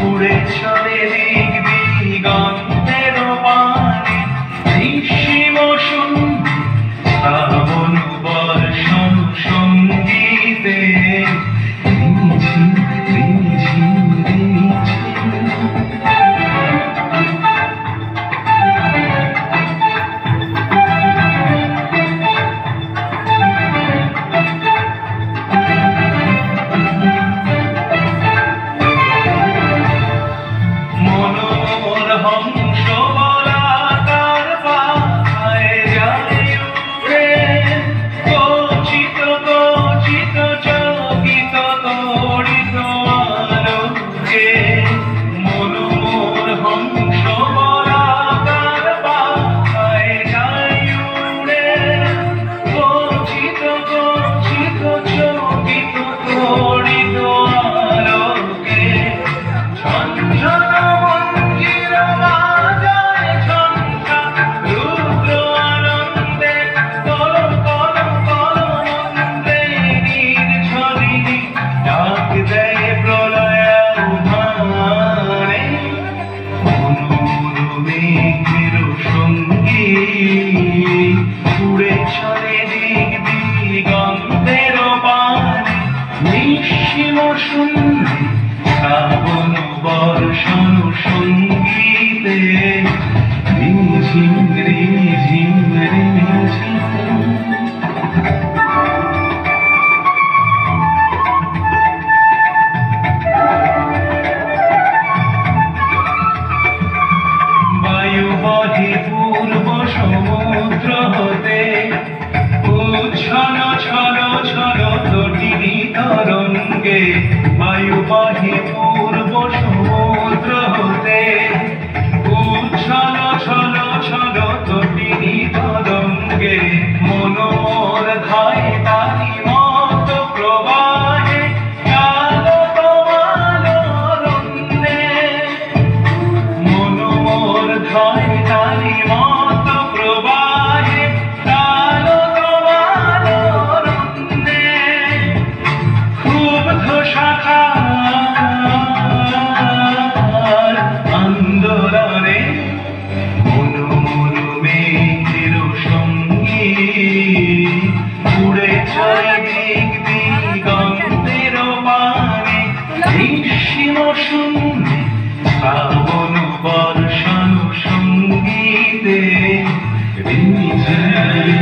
উড়ে চলে দিক দিগন্তের পানে নিঃসীম শূন্যে শ্রাবণ বর্ষণ সঙ্গীতে রিঝিম রিঝিম রিঝিম। হংস বলাকার পাখায় যায় উড়ে গচিত গচিত চকিত তড়িত আলোকে। মনোমোর হংস বলাকার পাখায় যায় উড়ে গচিত গচিত চকিত তড়িত আলোকে। ঝনঝন উড়ে চলে দিক দিগন্তের পানে নিঃসীম শূন্যে শ্রাবণ বর্ষণ সঙ্গীতে রিঝিম রিঝিম রিঝিম। বায়ু বহে পূর্ব সমুদ্র হতে উচ্ছল ছল ছল তটিনী তরঙ্গে। বায়ু বহে পূর্ব সমুদ্র হতে উচ্ছল ছল ছল তটিনী তরঙ্গে। মনোর ধায় তারি মত প্রবাহে আলোক মানোরণ্যে। মনোর ধায় তারি মত প্রবাহে আলোক মানোরণ্যে। ক্ষুব্ধ শাখার আন্দোলনে মনোমর মেঘের সঙ্গী উড়ে চলে দিক দিগন্তের পানে নিঃসীম শূন্যে শ্রাবণ বর্ষণ সঙ্গীতে রিঝিম।